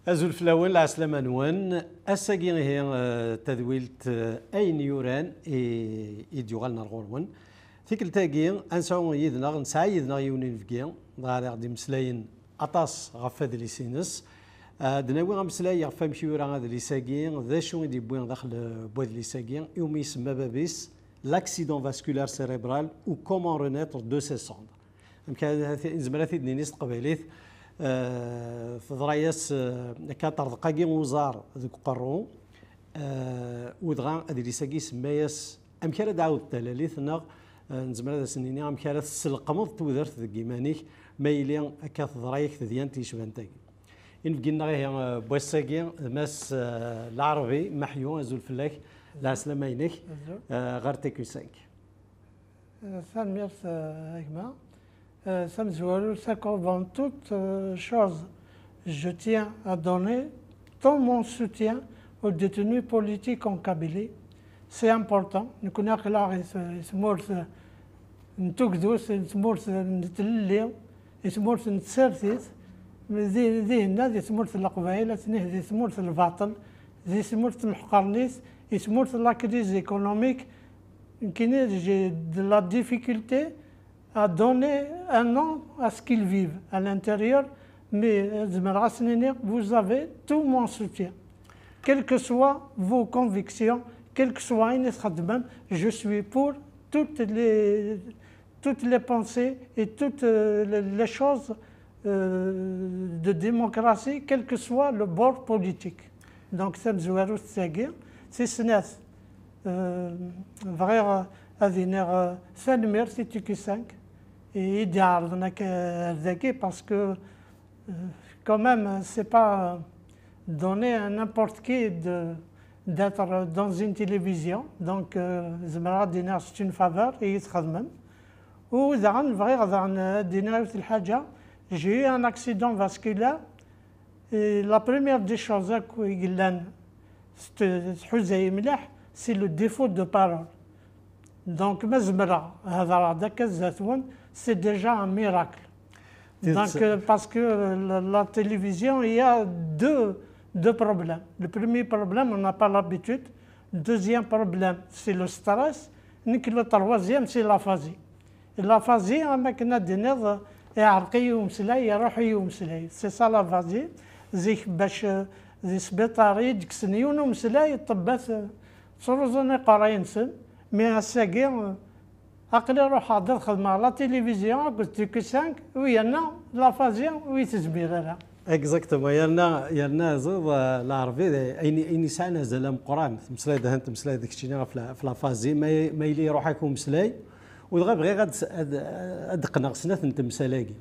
أزول فلاون العسلامة نوان أساقين هي تذويلت أين يوران إيديوغالنا الغورون ثيك التاقين أنسعون يدنا نسعى يدنا يونين فقين غادي مسلاين أطاس غفاد ليسينس دناوي غمسلاي غفا مشيورا غاد ليساقين ذا شو يدي بوين داخل بواد ليساقين يوم يسمى بابيس l'accident vasculaire cérébral ou comment renaître de ses cendres. يمكن زمراتي دنينيس قبيليت فضراياس كاترقاكي وزار ذوك قرون ودغا هذه اللي ساكي سماياس امكان دعاود التلاليث ناغ نزمر هذا سنيني امكان السلقمض تودرت ذك يمانيك مايلين هكا ضرايك ديان تيشبان تاكي إن بقينا غير بوساكي ماس العربي محيون زول فلاك العسلامة ينك غير تيكو 5 Merci Agma. Ça avant toute chose, je tiens à donner tout mon soutien aux détenus politiques en Kabylie. C'est important. Nous connaissons que là, ils sont morts, ils sont morts, ils sont morts, mais ils sont morts la قبائل, ils sont morts le vatal, ils sont morts le محقرنيس, ils sont morts la crise économique, qui de la difficulté à donner un nom à ce qu'ils vivent à l'intérieur, mais vous avez tout mon soutien. Quelles que soient vos convictions, quelles que soient je suis pour toutes les pensées et toutes les choses de démocratie, quel que soit le bord politique. Donc, c'est ce vrai avenir Salmer c'est 5 et idéal parce que quand même c'est pas donné à n'importe qui d'être dans une télévision, donc c'est une faveur et يتخدم وذعن vrai دينا j'ai eu un accident vasculaire et la première des choses c'est le défaut de parole. Donc, c'est déjà un miracle. Donc, parce que la télévision, il y a deux problèmes. Le premier problème, on n'a pas l'habitude. Le deuxième problème, c'est le stress. Le troisième, c'est l'aphasie. Et l'aphasie, c'est ça l'aphasie. صورزوني قراين سن مي هساكي عقلي روح حاضر خدمة على لا تيليفزيون قلت لك 5 ويانا لا فازيون ويتزبير لها. اكزاكتومون يالنا زوض العربي ايني ساعه زلام قران مسلاي دهنت مسلاي داك الشيء في لا فازي ما يلي روحك ومسلاي ودغا بغي غاد ادقنا سنات انت مسلاكي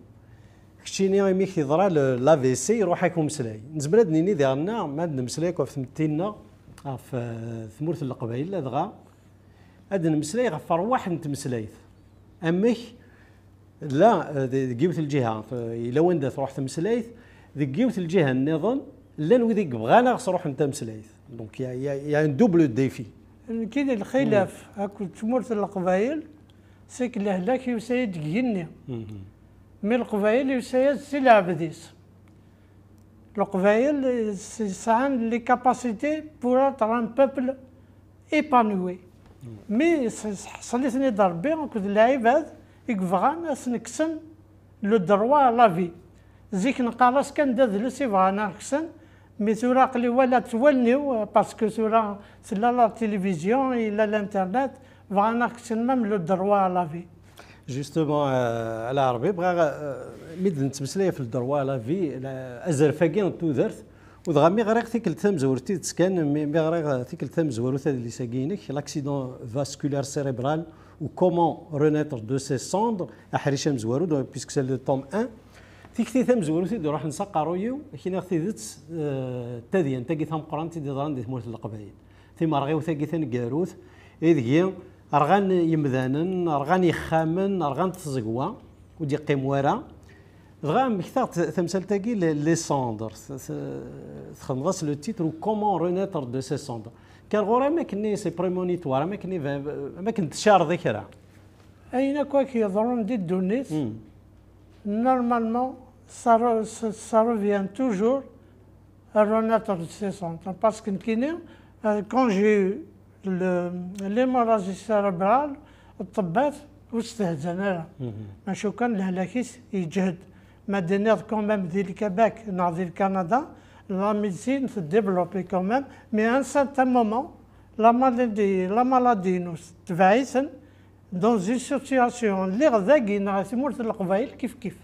كشيني ميك يضرا لا في سي روحك ومسلاي نزبل نيني ديالنا ما نمسلاك في متينا في ثمورة القبائل دغا هاد نمسلاي غفر واحد نتمسلايت امك لا ديوت الجهه الا وين تروح تمسلايت ديوت الجهه النظام لا نويدي بغانا تروح انت مسلايت دونك يا ان دوبل ديفي كاين الخلاف هاكو ثمورة القبائل سيك الهلاك يسيد كيني مي القبائل يسيد سي العبديس القبائل سعان لي كاباسيتي بور être un peuple épanoui. مي حصلتني ضربي كنت العباد يبغانا نكسن لو دروا لا في زيك نقالاس كان دازلس يبغانا نكسن مي ثورا قلي ولا تولنيو باسكو ثورا سلا لا تلفزيون الا الانترنت بغانا نكسن ميم لو دروا لا في جوستومون العربي بغا ميد نتمسلاي في الدروا لا في ازرفاكين تودرت ودغا مي غريق تيك التام زورتي تسكن مي غريق تيك التام زورت هذا اللي ساكينك لاكسيدون فاسكولار سيريبرال و كومون رونيتر دو سي سوندر احريشام زوارو بيسك سال لو توم 1 تيك تي تام زورتي نروح نسقرويو كاين خديت تاديان تاكي ثام قرانتي دي ضران دي ثمورة القبائل ثيما رغيو ثاكي ثان كاروث ايدغي رغان يمذانن رغان يخامن رغان تزقوا ودي قيم ورا دغا مكثر ثمثالتاكي لي سوندر تخلص لو تيتر كومون رونيتر دو سي سوندر كان غورا ما كني سي بريمونيتوار ما كنت شار ذكرى اين كواك يضرون دي دونيس نورمالمون ça revient toujours renaître de ses cendres. Parce que quand j'ai eu l'hémorragie cérébrale, الطبات واستهزنا ما شو كان الهلاكيس يجهد ما دينير كومام ذي الكباك ناضي الكندا لا ميديسين se développait quand même mais à un certain moment la maladie nous تبعثن dans une situation اللي غذاقينا ثمورة القبائل كيف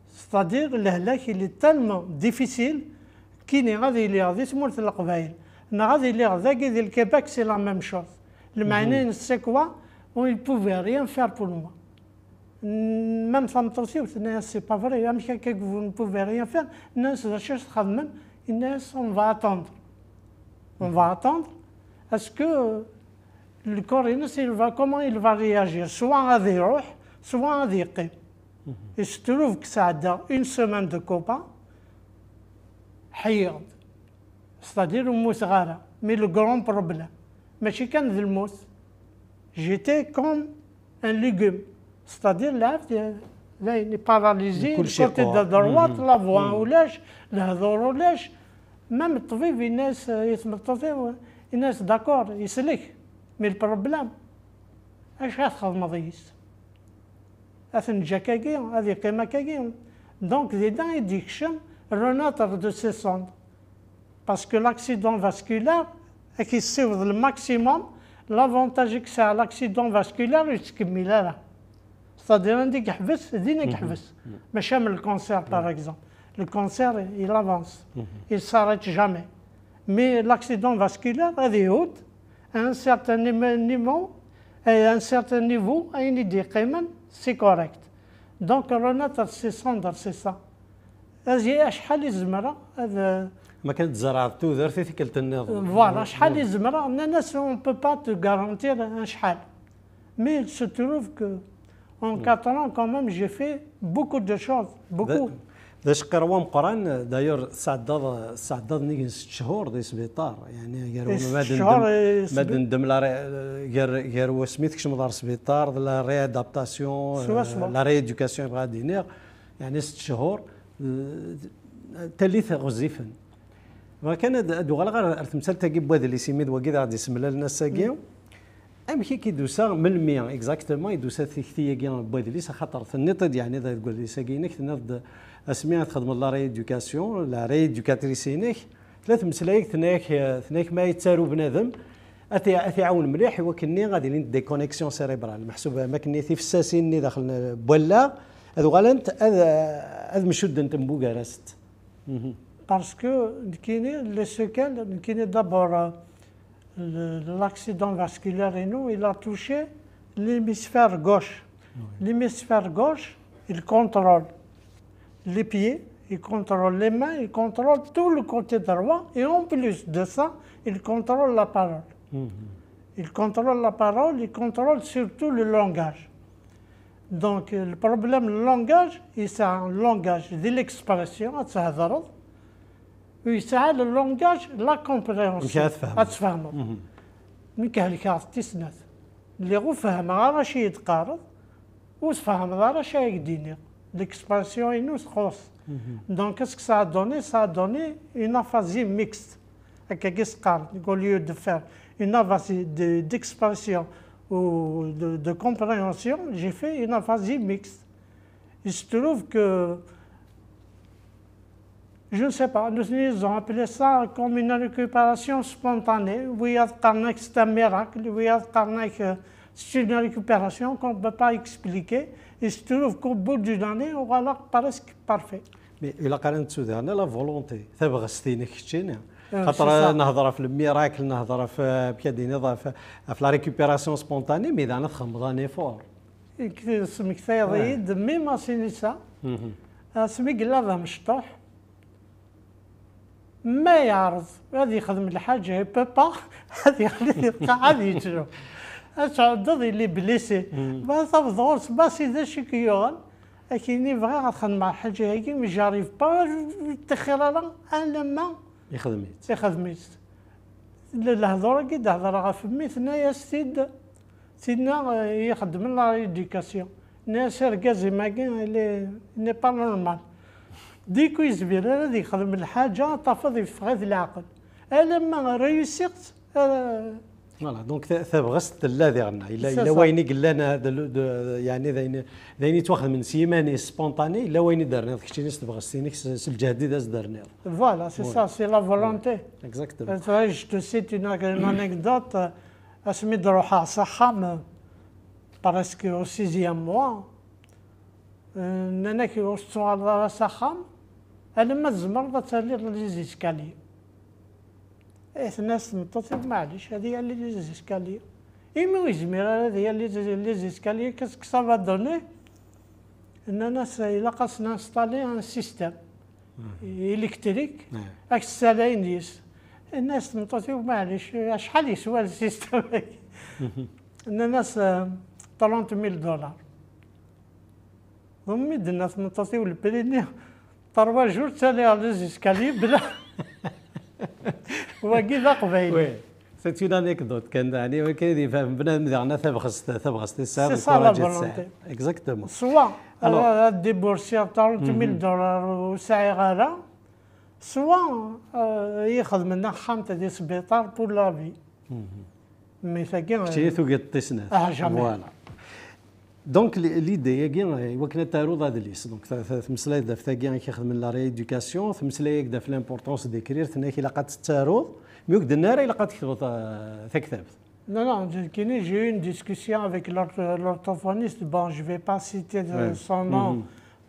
c'est-à-dire الهلاك اللي tellement difficile كيني غادي اللي غادي ثمورة القبائل غادي اللي غذاقي ذي الكباك سي لا ميم شوز المعنى c'est quoi on ne pouvait rien faire pour moi. Même ça me aussi, c'est pas vrai, même quelqu'un que vous ne pouvez rien faire, on va attendre. On va attendre. Est-ce que le corps, comment il va réagir? Soit à des roux, soit à des qim. Il se trouve que ça a une semaine de copain, c'est-à-dire un mousse rare. Mais le grand problème, mais chez quand le mousse, j'étais comme un légume, c'est-à-dire là, il est paralysé, du côté de droite, la voix ولاش الهضور ولاش même الطبيب الناس يتمططوا الناس داكور يسلك مي البروبلام اش غتخدم ضيس اثن جاكاكي هذه قيمه كاكي دونك دي دان اديكشن روناتر دو سي سوند باسكو لاكسيدون فاسكولار كيصيب الماكسيموم l'avantage que ça a l'accident vasculaire يتكمل لا c'est-à-dire عندك يحبس دينك يحبس ماشي من الكونسير par exemple le cancer il avance il s'arrête jamais mais l'accident vasculaire هذه يهود à un certain niveau à un certain niveau أين يدي قيما c'est correct donc روناتر سي سوندر سي سا هذه شحال الزمره هذا ما كانت زرعتو درتي ثقلت النظام فوالا شحال الزمره الناس اون بو با تو غارونتير شحال مي il se trouve que en 4 ans quand même j'ai fait beaucoup de choses beaucoup داش قروه مقران داير سعداد نيجي 6 شهور دي سبيطار يعني ما ندم لا غير وسميت كش مدار سبيطار لا ريادابتاسيون لا ريدوكاسيون بغا دينير يعني 6 شهور تليث غزيفا كان ادو غير تمثال تاكي بواد اللي سيميد وكيد غادي يسملا لنا ساكيو ام كي كيدوسا من المية اكزاكتومون يدوسا ثيكتي كي بواد اللي خاطر ثنيطد يعني تقول لي ساكينك تنض اسميها تخدم لا ريدوكاسيون لا ريدوكاتريسينيك ثلاث مسلايك ثناك ما يتسارو بنادم اثي عاون مليح وكني غادي لين دي كونيكسيون سيريبرال محسوبه ما كني في الساسين داخل بولا هذو غالنت هذا مشود انت مبوكارست parce que les séquelles, d'abord l'accident vasculaire et nous, il a touché l'hémisphère gauche. L'hémisphère gauche, il contrôle les pieds, il contrôle les mains, il contrôle tout le côté droit et en plus de ça, il contrôle la parole. Il contrôle la parole, il contrôle surtout le langage. Donc le problème, le langage, c'est un langage de l'expression, ويسعى للونجاج لا كومبريونسيون غتفهموا ملي كهلكات تسنات اللي غو فهم راه شي يتقارض وتفهم راه شي يديني ليكسبرسيون ينوس خوص دونك اسك سا دوني اون افازي ميكست هكا كيسقار يقول ليو دو فير اون افازي ديكسبرسيون ou de compréhension j'ai fait une aphasie mixte il se trouve que je ne sais pas, nous ont appelé ça comme une récupération spontanée. Oui, c'est un miracle, oui, c'est une récupération qu'on ne peut pas expliquer. Il se trouve qu'au bout d'une année, on va là presque parfait. Mais il a quand même tout donné la volonté. Ça va rester une question. خاطر نهضر في الميراكل نهضر في بيدي نهضر في لا ريكوبيراسيون سبونتاني مي انا تخمض اني فور سميك ثايض مي ما سينيسا سميك لا مشطوح ما يعرض هذه يخدم الحاجه يبقى هذه يبقى عادي يجرو اش عضض اللي بليسي ما تفضلش ما سي شي كيون لكني بغا غنخدم مع الحاجه هاكي مي جاريف با تخيرا انا ما يخدميت الهضره كي تهضر غا فمي ثنايا سيدنا يخدم لا ريديكاسيون ناس ركازي ماكين اللي ني با نورمال ديكو يزبير هذا يخدم الحاجه تفض يفقد العقل لما ريوسيت فوالا دونك ثبغست الذي غنا الا وين قال لنا هذا يعني ذيني تواخذ من سيماني سبونطاني الا وين درنا داك الشيء اللي تبغستيني الجهد داز درنا فوالا سي سا سي لا فولونتي اكزاكتومون جو تو سيت اون انيكدوت اسمي روحها صحام بارسكو او سيزيام موا انا كي وصلت على صحام انا ما زمر تالي لي زيسكالي الناس نططي معليش هذه هي لي زيسكالي إما يزمير هذه هي لي زيسكالي كاسكو سافا دوني ان الناس الا خاصنا نستالي ان سيستيم الكتريك هاك السلاين ديس الناس نططي معليش شحال يسوى السيستيم ان الناس $30,000 امي الناس نططي البريني 3 جور تالي لي زيسكالي بلا واقي ذا قبيل وي سيت اون انيكدوت كان يعني ولكن يفهم بنادم ديالنا ثبغست سي سا لا فولونتي اكزاكتومون سوا ديبورسي $30,000 وساعي غالا سوا يخدم لنا خامته ديال السبيطار بور لا في مي ثاكي شتي ثوقي الطيسنات فوالا دونك ليدي كاع وكنا تارو هذا ليس دونك تمسلا دا ثاكي كيخدم لا ريدوكاسيون تمسلا يكدا في لامبورطونس ديكرير ثنا كي لاقات التارو ميوك دناري لاقات كتبوا ثكتاب Non, non, j'ai eu une discussion avec l'orthophoniste. Bon, je ne vais pas citer son nom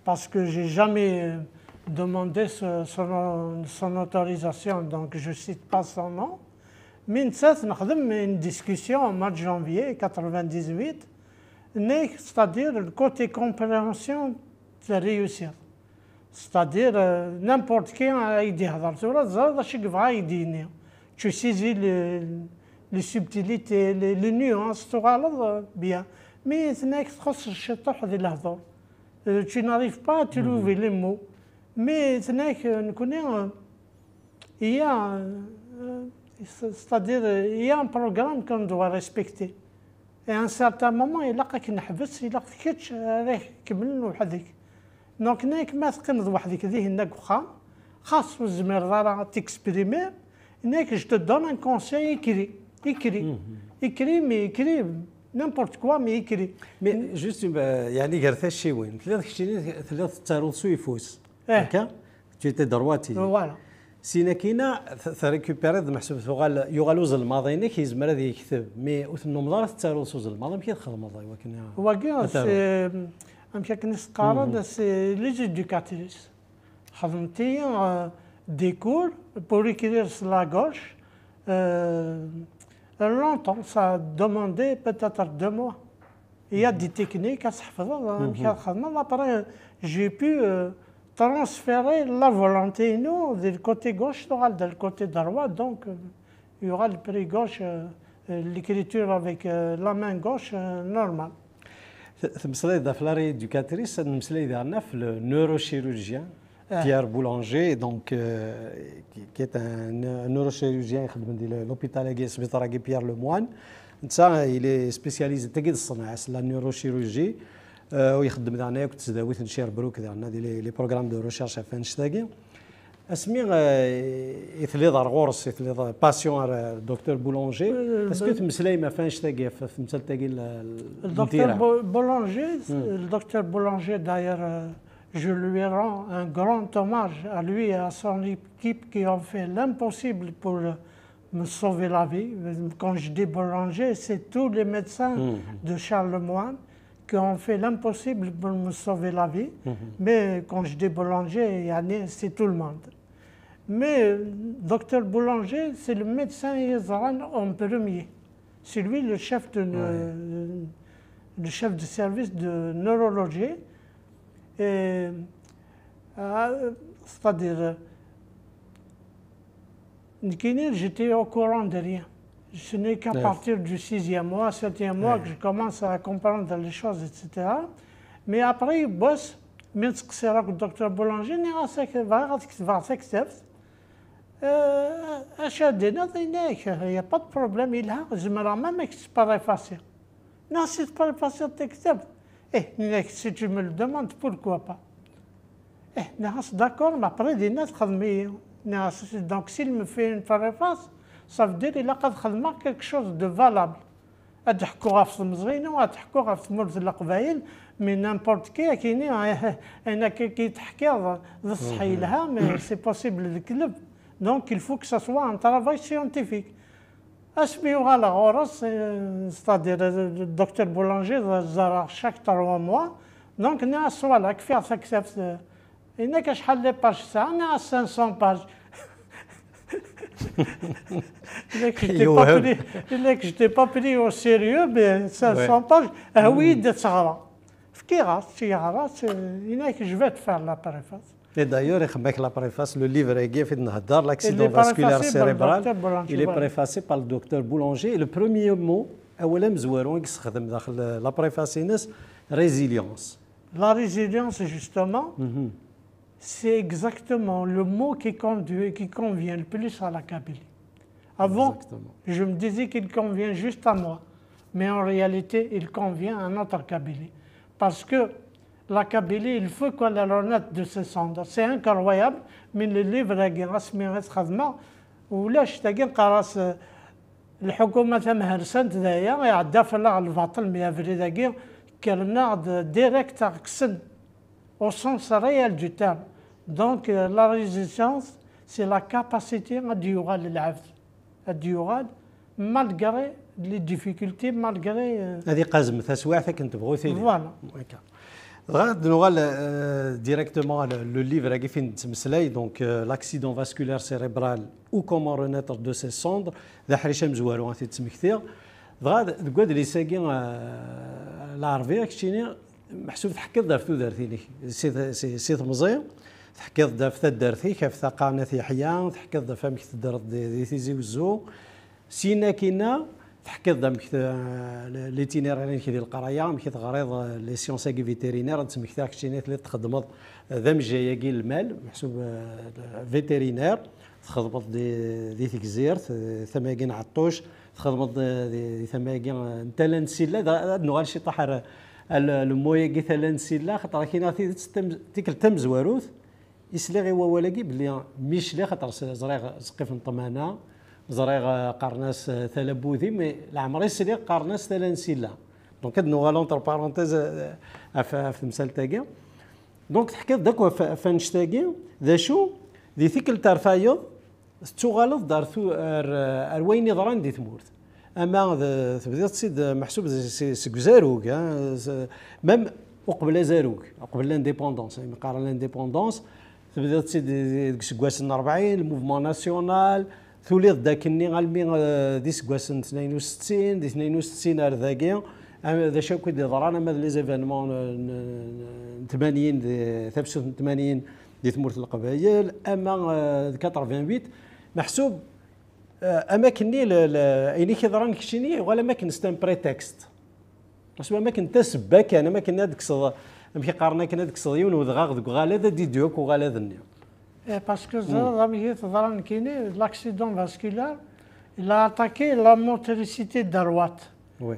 parce que je n'ai jamais demandé son autorisation, donc je ne cite pas son nom. Mais nous avons une discussion au mois de janvier 1998, c'est-à-dire le côté compréhension de réussir. C'est-à-dire n'importe qui a idée. Tu saisis les subtilités, les nuances, bien. Mais tu n'arrives pas à trouver les mots. Mais c'est-à-dire il y a un programme qu'on doit respecter. Et à un certain moment, il a donc ما تقنض وحدك ذيه هناك وخا خاص الزمير راه تكسبريمي هناك je te donne un conseil écrit n'importe quoi mais écrit مي جوست يعني قالت شي وين ثلاث تارو سويفوس هكا جيتي درواتي فوالا سينا كاينه تريكوبيري محسوب ثغال يغالوز الماضي كيزمر هذا يكتب مي وثنو مضار تارو سوز الماضي كيدخل الماضي ولكن هو كاع امشي كنسقارا سي لي زيدوكاتريس خدمتي دي كور بور écrire sur la gauche longtemps ça a demandé peut-être 2 mois il y a des techniques à s'حفظها مشي خدمه après j'ai pu transférer la volonté nous du côté gauche du côté droit donc il y aura le pied gauche l'écriture avec la main gauche normale. تمسلاي دا في لا ريدوكاتريس نمسلاي ديالنا في النوروشيروجيان بيير بولانجي دونك كي ان نوروشيروجيان يخدم ديال لوبيتال كي سبيطار كي بيير لو موان نتا إلي سبيسياليزي تاكيد الصناعه لا نوروشيروجي ويخدم ديالنا كنت تداويت نشير بروك ديالنا ديال لي بروغرام دو ريشيرش فانشتاكي اسمي يثلي دار غورس يثلي باسيون الدكتور بولونجي اسكو تمسلاي ما فانش تاكي في مثال تاكي الدكتور بولونجي الدكتور بولونجي داير je lui rends un grand hommage à lui et à son équipe qui ont fait l'impossible pour me sauver la vie. Quand je dis Boulanger, c'est tous les médecins de Charlemagne qui ont fait l'impossible pour me sauver la vie. Mais quand je dis Boulanger, c'est tout le monde. Mais docteur Boulanger, c'est le médecin Yezran en premier. C'est lui le chef de service de neurologie. C'est-à-dire, j'étais au courant de rien. Ce n'est qu'à partir du 6e mois, 7e mois que je commence à comprendre les choses, etc. Mais après, il bosse. Mais ce que c'est là que le docteur Boulanger, il n'y a pas de problème, il a, je me rends même que c'est pas facile. Non, c'est pas facile, t'acceptes. Si tu me le demandes, pourquoi pas? D'accord, mais après, il y a donc s'il me fait une préface, ça veut dire qu'il a quelque chose de valable. أتحكوها في المزغينة وأتحكوها في مرز القبائل من نامبورت كي كاينين أنا كي تحكي الصحي لها مي سي بوسيبل الكذب دونك il faut que ça soit un travail scientifique. اسميوها لا غورس ستادير الدكتور بولانجي زار شاك 3 موا دونك نا سوالا كفي سكسف هناك شحال لي باج ساعة نا 500 باج que je n'étais pas pris au sérieux, mais 500 pages, oui, de ça. Je vais te faire la préface. Et d'ailleurs, la préface, le livre est fait de l'accident vasculaire cérébral. Il est préfacé par le docteur Boulanger. Et le premier mot, la préface, c'est résilience. La résilience, justement, c'est exactement le mot qui convient le plus à la Kabylie. Avant, je me disais qu'il convient juste à moi, mais en réalité, il convient à notre Kabylie. Parce que la Kabylie, il faut qu'on la renaisse de ses cendres. C'est incroyable, mais le livre qui est rasmi khadma ولا شتاقين قراص الحكومة تمهرسنت ذايا يعدى في الباطل مي افري ذاكي كرنا ديريكت اكسن au sens réel du terme. Donc la résistance, c'est la capacité à durer l'abd, à durer malgré les difficultés, malgré... هذه قزم تسواعتك كنت بغوثي. Voilà. غاد نوغال directement le livre qui fin تمسلاي donc l'accident vasculaire cérébral ou comment renaître de ses cendres ذا حريشه مزوالو غادي تسمكثير غاد تقعد لي ساكين العربيه كشيني محسوب تحكي دارتو دارتيني سي مزيان تحكي دارت دارتي كيف قانه يحيى تحكي فهمك تدار دي تيزي وزو سينا كينا تحكي دامك ليتينيرين كي ديال القرايه مكي تغريض لي سيونس فيتيرينير تسمك تاعك شي اللي تخدمض ذا مجايه كاين المال محسوب فيتيرينير تخدمض دي تكزير ثماكين عطوش تخدمض دي ثماكين انت لنسيلا نوغال شي طاحر المويه كي ثلنسيلا خاطر كاين تيك التمز واروث يسلي غي ولاكي بلي ميشلي خاطر زريغ سقيف الطمانه زريغ قرناس ثلبوذي مي العمري سلي قرناس ثلنسيلا دونك هاد نوغال اونتر بارونتيز في المثال تاكي دونك تحكي داك فانشتاكي ذا شو دي ثيكل ترفايض تغالط دارثو وين يضران دي ثمورت اما تبدا تصيد محسوب سي زاروك ميم وقبل زاروك قبل لانديبوندونس يعني قارن لانديبوندونس تبدا تصيد سكواسن 40 الموفمون ناسيونال ثوليض داكني غالمي دي سكواسن 62 دي 62 ارذاكي ذا شاو كي ضرانا ماذا لي زيفينمون 80 83 دي ثمورت القبائل اما 88 محسوب اماكني ايني كيضران كشيني ولا اماكن ستان بريتكست اسوا اماكن تسباك انا اماكن هذيك صد مشي قارنا كان هذيك صديون ودغاغ دوك غالا دي دوك وغالا ذني باسكو زعما تضران كيني لاكسيدون فاسكولار il a attaqué la motricité droite. Oui.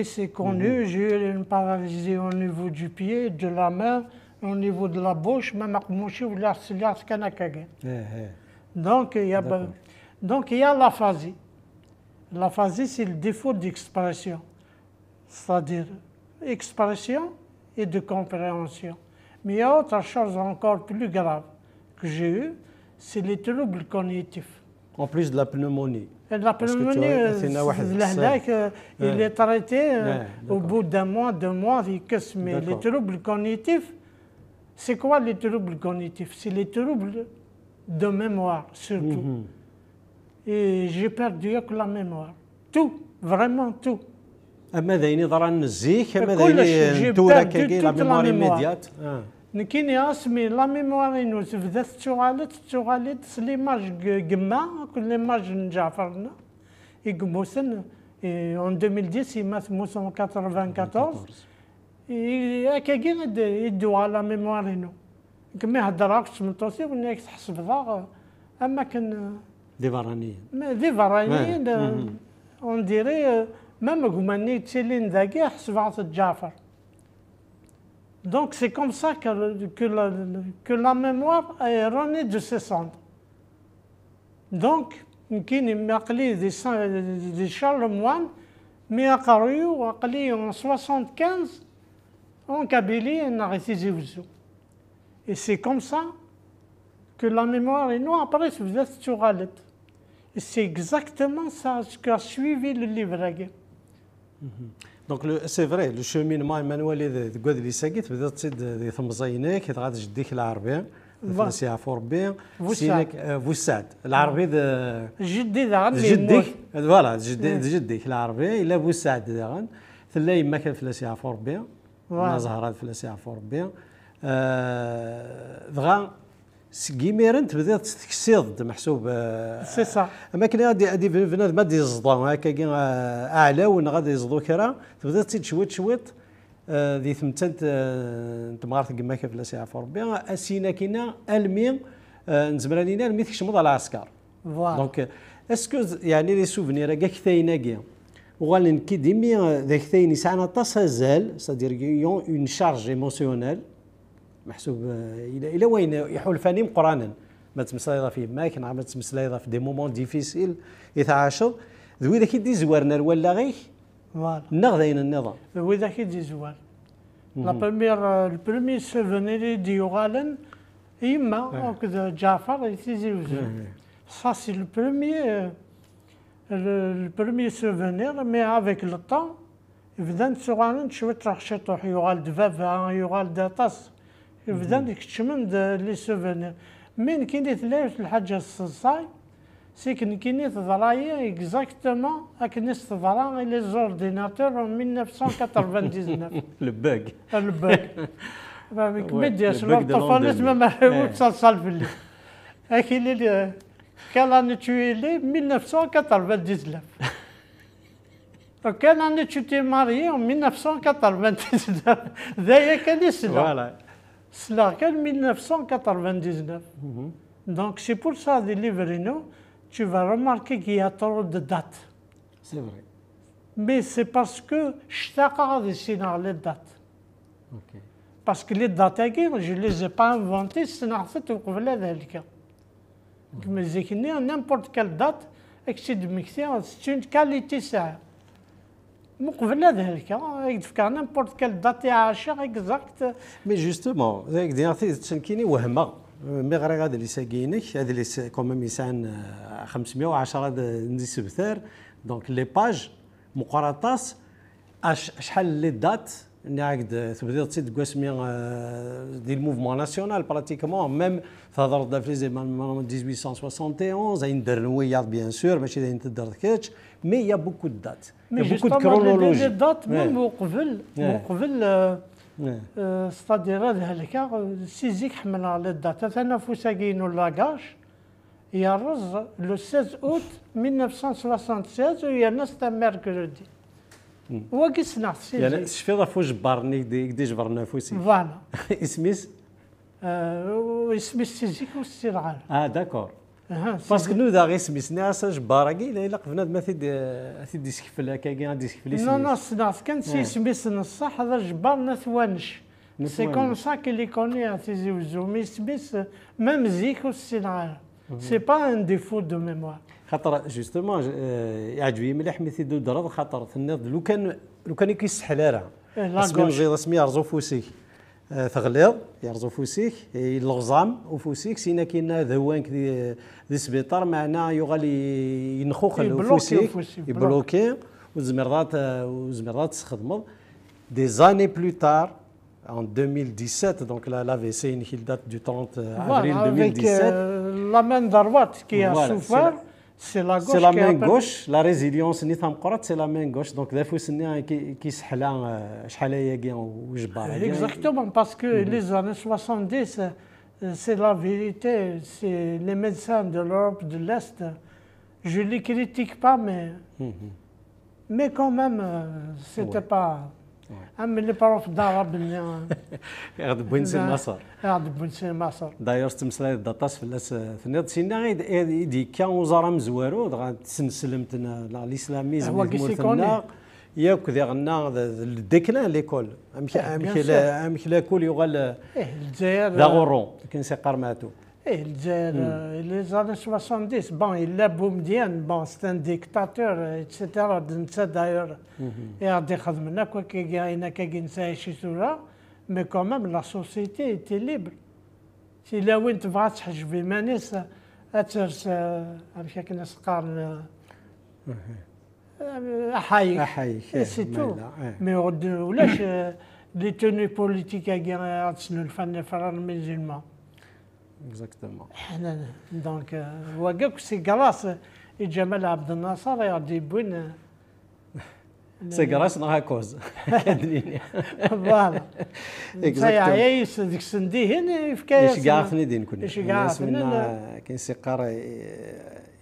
C'est connu, j'ai eu une paralysie au niveau du pied, de la main, au niveau de la bouche, même ou Donc il y a l'aphasie. L'aphasie, c'est le défaut d'expression, c'est-à-dire expression et de compréhension. Mais il y a autre chose encore plus grave que j'ai eu, c'est les troubles cognitifs. En plus de la pneumonie. La pneumonie, il est traité au bout d'un mois, 2 mois, mais les troubles cognitifs, c'est quoi les troubles cognitifs? C'est les troubles de mémoire, surtout. Et j'ai perdu la mémoire. Tout, vraiment tout. أما ذيني ضران الزيك أما ذيني نتورا كاكي لا ميموار إميديات نكيني اسمي لا ميموار إنو تبدا تشوغالت ليماج قما كل ليماج نجعفرنا يقموسن en 2010 يمات موسم 94 كاكي يدوا على ميموار إنو كمي هدراك سمنتوسي ونيك تحسب ضاغ أما كان دي فرانيين on dirait même قماني تسيلين ذاكي حسب عطت جعفر Donc c'est comme ça que la mémoire est renée de ses cendres. Donc, كاين عقلي دي شارلموان مي قريو عقلي en 75 en Kabylie on a récisé. Et c'est comme ça que la mémoire est noire. Après, vous êtes sur Alet. Et c'est exactement ça ce qu'a suivi le livre. دونك سي فري لو شومينمون ايمانويل دكواد اللي ساكيت بدات تصيد دي ثمزينيك غادي جديك العربيه فلسيها فوربيا سينك فوساد العربي جدي داغن جديك فوالا جديك العربي الا بوساد داغن ثلا يما كان فلسيها فوربيا زهرات فلسيها فوربيا دغا كيميرن تبدا تكسيض محسوب سي صح اما كاين غادي بنادم غادي يصدوا هكا كاين اعلى وين غادي يصدوا كرا تبدا تزيد شويط ذي ثمتنت تمغارت كما كيف لا سي ربي اسينا كاينه المي نزمر لينا المي تكشمض على العسكر دونك اسكو يعني لي سوفنير كاع كثاينا كاع وغالين كي ديمي ذاك ثاين يسعنا طاسازال سادير يون اون شارج ايموسيونيل محسوب الى وين يحول فاني قرانا ما تمسلايضه فيه ماكن ما تمسلايضه في دي مومون ديفيسيل يتعاشر ذوي ذاك يدي زوارنا ولا غير فوالا نغدين النظام ذوي ذاك يدي زوار لا بروميير البروميير سوفونير دي يوغالن يما هكذا جعفر يتيزي وزو ça c'est le premier souvenir mais avec le temps بدان صغارن شويه رخشطوح يوغال دفافا يوغال داطاس بدان يكتشمن لي سوفونير من كاين ثلاث الحاجه الصاي سي كاين ضرايا اكزاكتومون اكنس ضرا لي زورديناتور 1999 الباك ميدياس الطفولات ما تصل في الليل اكيد اللي كان نتويلي 1999 وكان انا تشوتي ماريي en 1999 ذايا كان يسلا سلا كان 1999 donc c'est pour ça des livrino tu vas remarquer qu'il y a trop de dates c'est vrai mais c'est parce que اشتاق هذا السينار les dates ok parce que les dates je les ai pas inventées صنعت قبل ذلك كما زيكني n'importe quelle date اكتب مكتير c'est une qualité ساعه مقبل ذلك يدفكر نيمبورت كال دات عاشر اكزاكت مي جوستومون ذاك ديالتي تسنكيني وهمه مي غير هذا اللي ساكينك هذا اللي كوميم يسان 510 ندي سبثار دونك لي باج مقارطاس شحال لي دات نعقد تبدا تصيد قسمي ديال الموفمون ناسيونال براتيكمون ميم تهضر في لي 1871 زين درنويا بيان سور ماشي زين تدر كاتش مي يا بوكو د دات مي بوكو دو كرونولوجي لي دات ميم وقبل ستادير هذاك سيزيك حمل على الدات انا فوساكين لاكاش يرز لو 16 اوت 1976 ويا ناس تاع ميركودي واقي صنع سيزيك يعني شفي ضافو جبرني دي جبرنا فوسي فوالا اسميس اسمي سيزيك والسرعه داكور باسكو نو دا غير سميتنا اسا جباراكي الا قفنا ما تيدي سكفل هكا كاين غادي يسكفل اسمي نو صنعت كان سميت الصح هذا جبارنا ثوانش سي كوم سا كي لي كوني تيزي وزو مي سميت ميم زيك والسرعه سي با ان ديفو دو ميموار خاطر جوستومون يعجبني مليح مثل دو درض خاطر تنض لو كان كيسحل راه باسكو نزيد اسمي يرزو فوسيك ثغليض يرزو فوسيك الغزام وفوسيك سينا كاين ذوانك دي سبيطار معنا يغالي ينخوخ فوسيك يبلوكي وزمرات تخدمض دي زاني بلو تار en 2017 donc la VC qui date du 30 avril 2017 la main droite qui a souffert c'est la gauche c'est la main gauche la résilience ني تمقرات c'est la main gauche donc ذا فوسني كيسحلا شحال هي كاع وجبار exactement parce que les années 70 c'est la vérité c'est les médecins de l'Europe de l'Est je les critique pas mais quand même c'était pas اما اللي بروف دار بني غاد بوينسي مصر غاد بوينسي مصر داير تمسلاي داطاس فلاس ثنيض سينا دي كان وزاره مزوارو غاد تسنسلمتنا الاسلاميزم هو كيسيكوني ياك ذي غنا الديكلان ليكول امك لاكول يغال الجزائر ذا غورون كاين سي قرماتو الجزائر لي زاني 70 بون الا بومديان بون سي ان ديكتاتور اتسيتيرا نتا دايور غادي يخدمنا كوا كاينا كاين شي سورا مي كومام لا سوسيتي ايتي ليبر سي لا وين تبغى تحجب مانيس اترس امشي كنا سقار احايك سي تو مي ولاش لي توني بوليتيك كاع تسنو الفن فران الميزيلمان اكزاكتومون حنا دونك هو كاع سي كلاص جمال عبد الناصر غادي يبوين سي كلاص نها كوز فوالا عايش ديك السندي هنا في كاس اش كاع ثنيدين كنا اش كاع كاين سي قار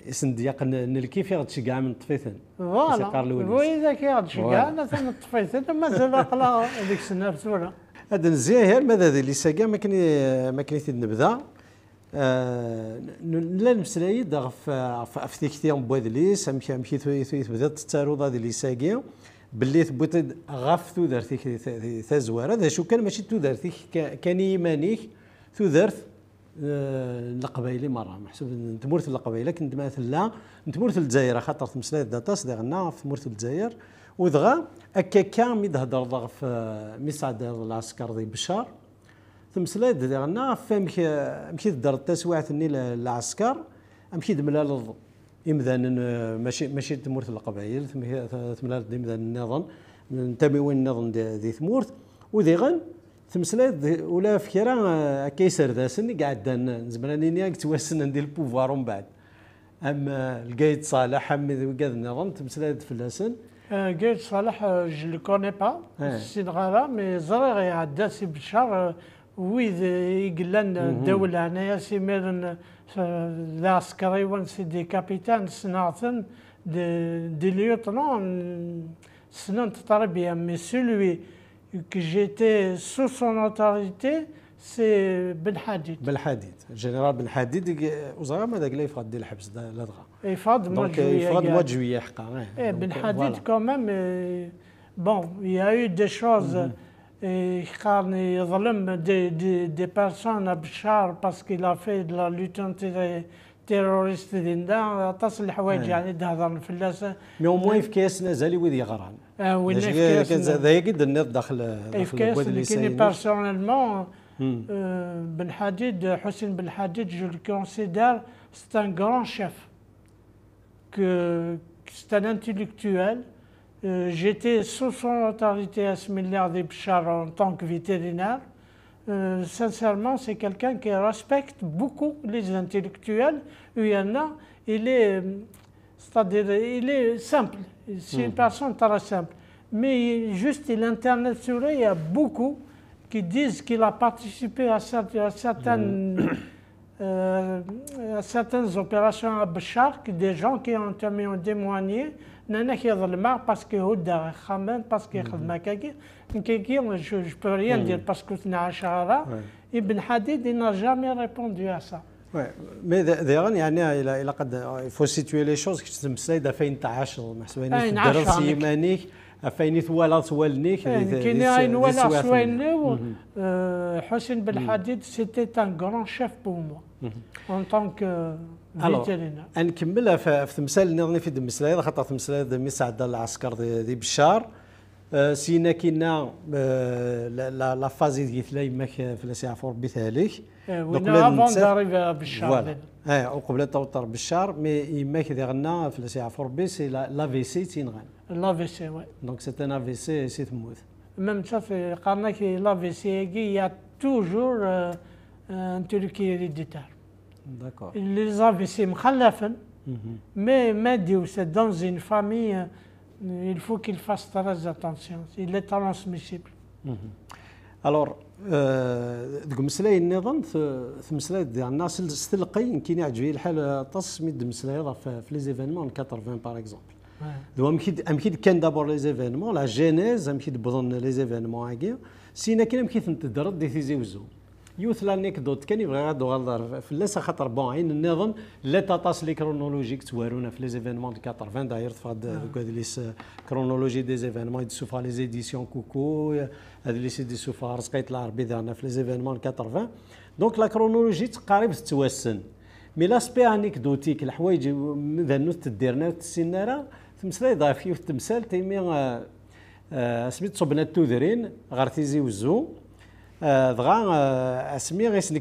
يسنديق الكيف يغدش كاع من طفيثن فوالا وإذا كيغدش كاع انا ثم طفيثن مازال عقلا هذيك السنه بثوره هذا نزيان ماذا هذه اللي ساكا ما كاين نبدا لا نمسلايد في تيكتيون بوادليس امشي بدات التاروض هذه اللي ساكا باللي ثبت غاف تودرتيك ثازوار هذا شو كان ماشي تودرتيك كان يمانيك تودرت القبائلي مره محسوب تمورث القبائله كنت مثلا نتمورث الجزائر خاطر تمسلايد داتاس دغنا في تمورث الجزائر ودغا هكا كامل هضر ضغ في مساعد العسكر ذي بشار تمسلايد دغنا مشي دار التسويعه ثني العسكر مشي دملا للض إمذان ماشي تمورث القبائل ثملا إمذان النظام ننتمي وين النظام ذي ثمورث وذي غن تمسلايد ولا فكرة كيسر ذا سني قاعد زمرانيني توسن ندير البوفوار من بعد أما القايد صالح حمد وقاد النظام تمسلايد في اللسن قايد صالح جو لو كوني با سي غالا مي زريغ عدا سي بشار ويذ يقلن الدولة هنايا سي ميرن العسكري وان سي دي كابيتان صناعتن دي ليوتنون سنن تطربيا مي سولوي que j'étais sous son autorité, c'est Ben Hadid. Ben Hadid, le général Ben Hadid, وزعما ماذا قال يفقد الحبس لا دغا. يفقد mois de juillet حقا. Ben Hadid quand même, bon, il y a eu des choses. كان يظلم des personnes à Bachar parce qu'il a fait de la lutte anti-terroriste دينا تصل الحوايج يعني تهضر في اللاسه. مي او موين في كاس نزالي ويدي يغران. وين في كاس كان ذا يقد النظ داخل البواد اللي سايني بيرسونيلمون بن حديد حسين بن حديد جو le considère c'est un grand chef que c'est un intellectuel. J'étais sous son autorité à ce milliard de Bachar en tant que vétérinaire. Sincèrement, c'est quelqu'un qui respecte beaucoup les intellectuels. Il y en a, c'est-à-dire, il est simple. C'est une personne très simple. Mais juste, l'Internet sur lui, il y a beaucoup qui disent qu'il a participé à certaines opérations à Bachar, des gens qui ont témoigné. نانا كيظلمها باسكو هو دار خامان باسكو يخدم هكاكي جو بو ريان دير باسكو 12 شهر ابن حديد n'a jamais répondu à ça. مي دايرا يعني الى قد يفو سيتوي لي شوز كي تمسلايد 2013 محسوبين في الدرس يمانيك فايني ثوالا ثوالنيك كاين عين ولا ثوالني حسين بن حديد سيتي ان غران شيف بور موا ان طونك فيترينير. نكملها في تمثال اللي نظني في تمثال خاطر تمثال مساعد العسكر دي بشار سينا كينا لا فازي ديال ثلايماك في الساعه فور بثالث وين افون داريفي بشار وقبل توتر بشار مي يماك ديالنا في الساعه فور بي سي لا في سي تينغان لا في سي وي دونك سي ان في سي سي تموت ميم تا في قالنا كي لا في سي كي يا توجور ان تركي هيريديتار داكور لي زافيسي مخلفا مي ماديو سي دون زين فامي il faut qu'il fasse très attention il est transmissible. الور دوك مسلاي النظام في مسلاي ديالنا ستلقي يمكن يعجبني الحال طاس ميد مسلاي في لي زيفينمون 80 باغ اكزومبل دو امكيد كان دابور لي زيفينمون لا جينيز امكيد بظن لي زيفينمون هاكي سينا كاين امكيد تدرد دي تيزي وزو يوث لانيكدوت كان يبغي غادو غلط في لاس خاطر بون عين النظام لا تاطاس لي كرونولوجيك توارونا في لي زيفينمون دو 80 داير تفاد ليس كرونولوجي دي زيفينمون يدسوفا لي زيديسيون كوكو هذا اللي سيدي سوفا رزقيت العربي دارنا في لي زيفينمون 80 دونك لا كرونولوجي تقارب تتوسن مي لاسبي انيكدوتيك الحوايج ذا نوت تديرنا تسينارا تمثال ضافي في التمثال تيمي سميت صبنا التوذرين غير تيزي وزو دغا اسمي غيس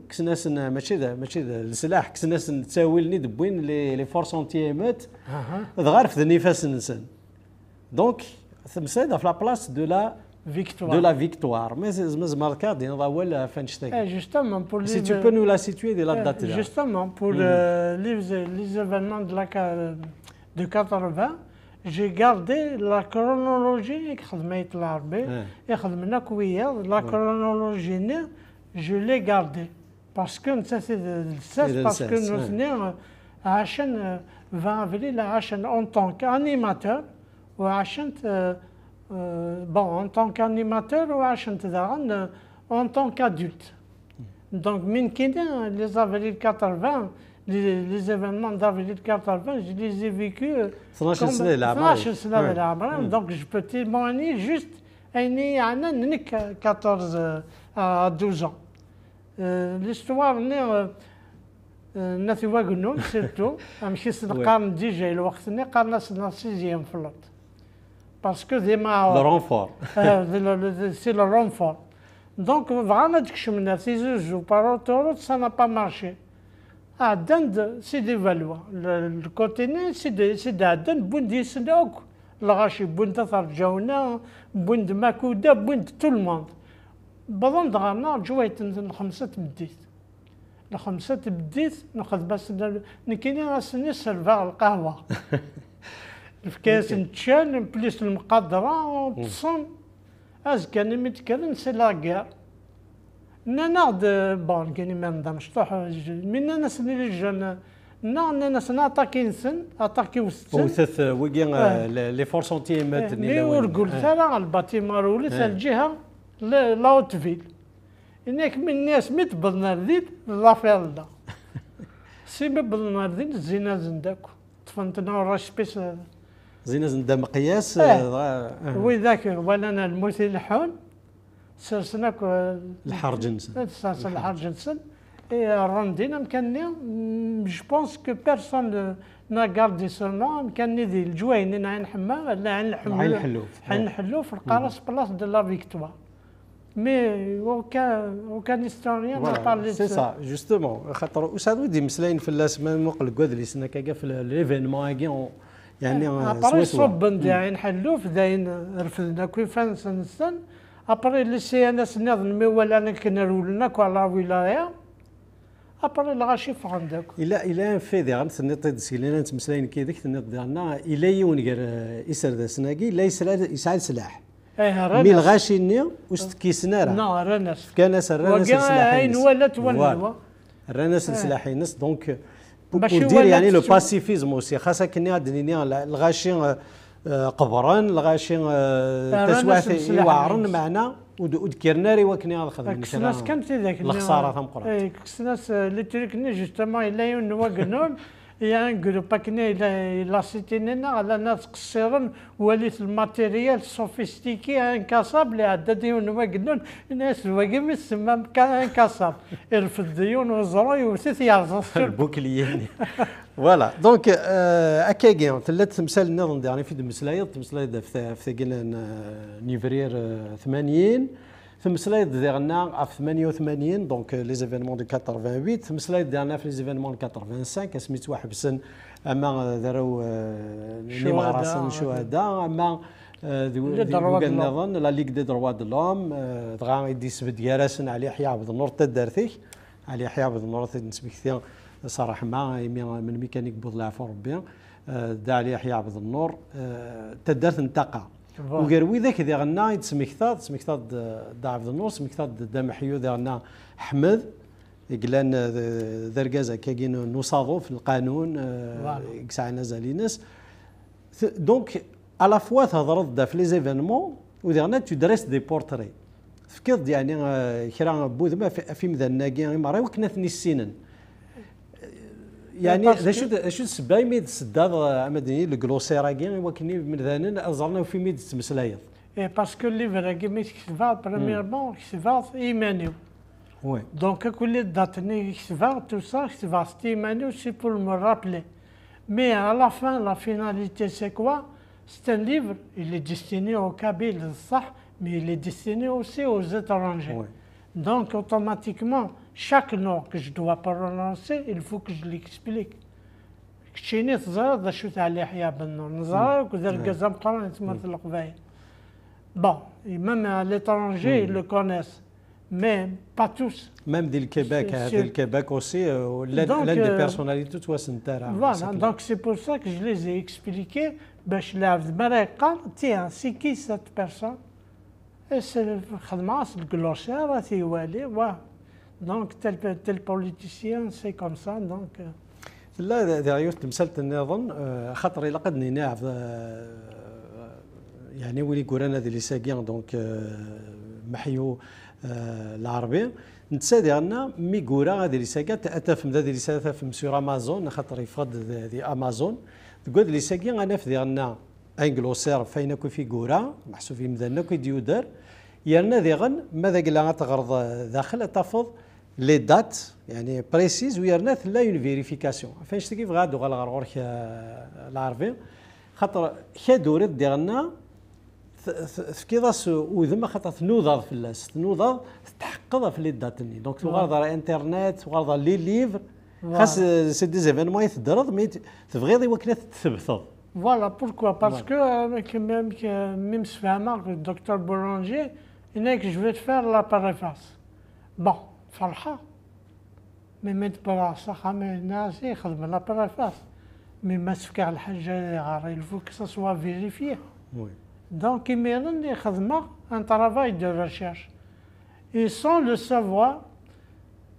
كسناس ماشي ذا السلاح كسناس تساويلني دبوين لي فورس انتيامات دغا في النفاس نسن دونك تمثال في لا بلاص دو لا victoire. Mais c'est cas d'un rawel Feinstein. Justement pour si tu peux nous la situer de la date là. Justement pour les événements de 80, j'ai gardé la chronologie et la chronologie je l'ai gardée parce que ça c'est parce que nous venons à 20 avril en tant qu'animateur ou bon, en tant qu'animateur ou en tant qu'adulte. Donc, les avril 80, les événements d'avril 80, je les ai vécus comme 12 donc je peux témoigner juste 14 à 12 ans. L'histoire نثوا قنون surtout ماشي القرن ديجا الوقت قرنا 6e flotte. Parce que le renfort. C'est le renfort. Donc, vraiment, ça n'a pas marché. C'est des Valois. Le côté c'est d'Aden, Bundi Sedok, le Rachi, Bunda Farjauna, Bund Makouda, Bund tout le monde. Bon, drama, jouait le Khamsat Bdit. Le Khamsat Bdit, nous avons bas nous كنا سنسرفع القهوة. في كاس نتشال بليس المقدرة تصن أزكى نمتكلم سي لاكير ناخد بون كاني ما نضمش من الناس اللي جانا الناس ناتاكي نسن اتاكي وستن وثث ويكي لي فورس انتيمات مي ورقول ثلا الباتيمار ولث الجهة لاوتفيل انك من الناس متبضنا رديد لافير لا سي مبضنا رديد زينا زنداكو طفنتنا راشبيس زينة زندا مقياس وذاك ولنا المثل حون سرسناك الحر جنسن الحر جنسن راندينا مكاني جو بونس كو بيرسون نا غاردي سون مكاني ذي الجوين عين حما لا عين الحلوف في القرص بلاص دو لا فيكتوار مي وكان هيستوريان بارلي سي سا جوستومون خاطر وساد ودي مسلاين في الاسمان نقول كوادلي سنا كاكا في ليفينمون كي يعني ابري صوب داين حلوف داين رفدنا كيفان سنسن ابري لي سي ان اس نظن ولا انا كنرولنا على ولايه ابري الغاشي في عندك الى في ذي غنت نطيد سيلينا نتمسلاين كي ذيك ديالنا الى يونغر يسر ذا سناكي لا يسعد سلاح مي الغاشي ني وستكيسنا راه راناس كان الرناس سلاحين ولات ونوا الرناس سلاحين دونك pour dire يعني لو باسيفيزم aussi خاصة كني عندنا الغاشي قبران الغاشي تسواث يوعرن معنا وذكرنا ري وكني ناخذ كسناس كانت ذاك الخسارة ثم كسناس اللي تركني جوستومون الا ينوا قنون يعني نقولوا باكني لا سيتينينا على ناس قصيرين وليت الماتيريال سوفيستيكي انكاساب اللي عدد ونوا قنون الناس واقف يسمى كان انكاساب يرفد ديون وزرو يوثث يرزص البوكليين فوالا دونك اكاكي ثلاث تمثال نظن يعني في المسلايد في قلنا نيفرير 80 ثم سلايد ديالنا في 88 دونك لي زيفينمون دو 88 ثم سلايد ديالنا في لي زيفينمون 85 سميت واحد بسن اما داروا نيمغراسن شهداء اما نظن لا ليغ دي دروا دو لوم دغا يدي سبت يارسن على يحيى عبد النور تدارثيك على يحيى عبد النور نسبك صراحه ما من ميكانيك بوضلع ربي دا على يحيى عبد النور تدارث نتاقه وقروي ذاك ذي غنا سمكتاد دا عبد النور سمكتاد دا محيو ذي غنا حمد قلان ذرقازا كاين نصادو في القانون كسعنا زالينس دونك على فوا تهضر في لي زيفينمون وذي غنا تو دريس دي بورتري تفكرت يعني كرا بوذما في مذناكي مرة وكنا ثني السنين يعني شو السباي ميد سداد عمدني الكلوسيراكي وكني من ذانن أزرنا في ميد تمسلايض. Parce que les vrais qui se va premièrement qui se va Emmanuel. Oui. Donc les dates qui se va tout ça qui se va Emmanuel c'est pour me rappeler. Mais à la fin la finalité c'est quoi? C'est un livre, il est destiné aux Kabyles, ça, mais il est destiné aussi aux étrangers. Oui. Donc automatiquement chaque nom que je dois prononcer il faut que je l'explique. كشيني تزرد شو تاع يحيى بن نور نزار وذا القزم قرن تمثل القبائل. Bon, et même à l'étranger, ils le connaissent, mais pas tous. Même du Québec, le Québec aussi, l'une des personnalités, toi, c'est voilà, donc c'est pour ça que je les ai expliqués. Tiens, c'est qui cette personne? Et c'est le glossaire, c'est Wali, donc tel politicien, c'est comme ça, donc. لا دايوث تمثلت النظام خاطر إلا قد نعرف يعني ولي كورانا دي لي ساكيان دونك محيو العربي نتسادي عنا مي كورا هذه لي ساكيان تأتف من هذه لي ساكيان في مسير امازون خاطر يفض ذي امازون تقول لي ساكيان انا في عنا انجلوسير فين كو في كورا محسوب في مذنا كو ديودر يرنا ذي غن ماذا قال تغرض داخل تفض لي دات يعني بريسيز ويرنا لا اون فيريفيكاسيون فاش كيف غادو غالغور العربي خاطر كادورت ديالنا كيضاس وذما خاطر تنوض في اللاس تنوض تحقق في لي داتني دونك تغرض على الانترنت تغرض لي ليفر خاص سي دي زيفينمون يتدرض مي تبغيض وكنا تثبث فوالا بوركوا باسكو ميم سفهمه الدكتور بولونجي هناك جو فيت فير لا بريفاس بون فرحه مي ميت براسا خامي الناس يخدم لا بريفاس مي ما تفكع الحاجه غير الفو كو سا سوا فيريفيي Donc, il mérite un travail de recherche. Et sans le savoir,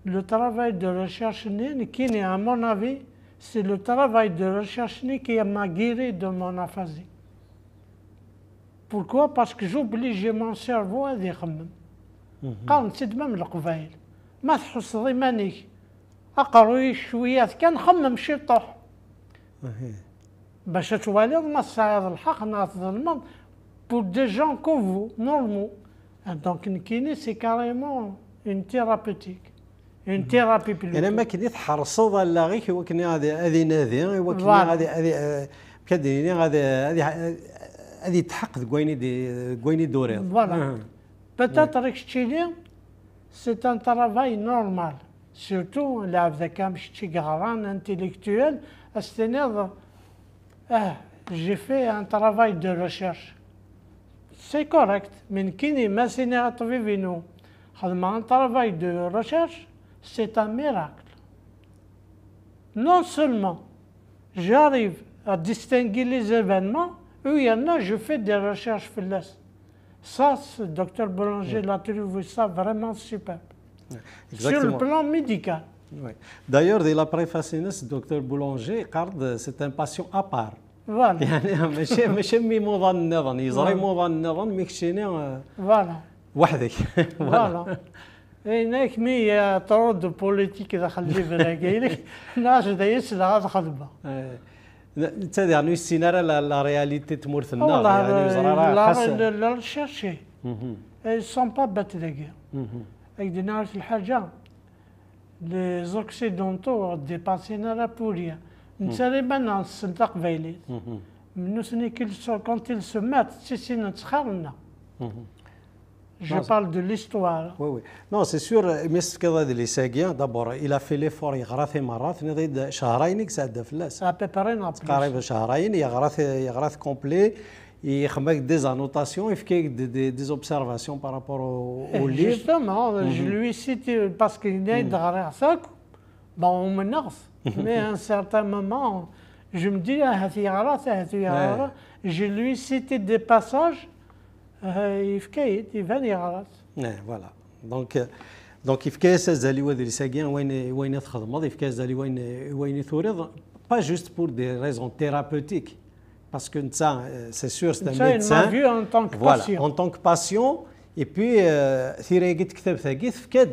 le travail de recherche, qui est, à mon avis, c'est le travail de recherche qui m'a guéri de mon aphasie. Pourquoi? Parce que j'obligeais mon cerveau à dire quand c'est même le قبائل ما تحصري مانيك أقروي شويات كان خمم شي طوح باش تواليض ما تصعد الحق ناخذ المنط pour des gens comme vous, normaux. Donc, une kiné, c'est carrément une thérapeutique. Une thérapie plutôt. أنا ما كنت حرصت على غير هو كنا هذه نادي هو كنا هذه كديني هذه تحقق كويني دوري. Voilà. Peut-être que c'est un travail normal. Surtout, là, avec un petit grand intellectuel, j'ai fait un travail de recherche. C'est correct, mais qui n'est pas vivino. Un travail de recherche, c'est un miracle. Non seulement j'arrive à distinguer les événements, il y en a, je fais des recherches faibles. Ça, le docteur Boulanger l'a trouvé ça vraiment super. Sur le plan médical. Oui. D'ailleurs, de la préface, le docteur Boulanger, c'est un patient à part. Voilà. يعني ماشي موضه النظام يزري موضه النظام ميكشيني فوالا وحدك فوالا هناك مي طرود بوليتيك داخل الليفر كاينك ناس دايس هذا خدمه انت يعني السيناريو لا رياليتي تمورثنا يعني زراره لا ريشيرشي اي سون با بات داكيا هكذا نعرف الحاجه لي زوكسيدونتو ديباسينا لا بوريا نسالي بنا الصندق فايلي منو سني quand ils se mettent c'est نتخرنا je parle de l'histoire oui oui non c'est sûr مس كذا دي ساقيا دابور il a fait l'effort يغراث مرات نضيد شهرين كساد فلاس قريب شهرين يغراث كومبلي يخمك des annotations يفكيك des observations par rapport au livre justement je lui cite parce qu'il y a de ça bon on me nerve mais à un certain moment, je me dis, je lui cité des passages, il va dire. Voilà. Donc il fait ça, zali wa des sagiens, وين تخدم, il fait zali وين ثورض, pas juste pour des raisons thérapeutiques, parce que ça, c'est sûr, c'est un médecin. Vu en tant que voilà, patient. En tant que patient, اي بي ثيريكيت كتاب ثاقي تفكاد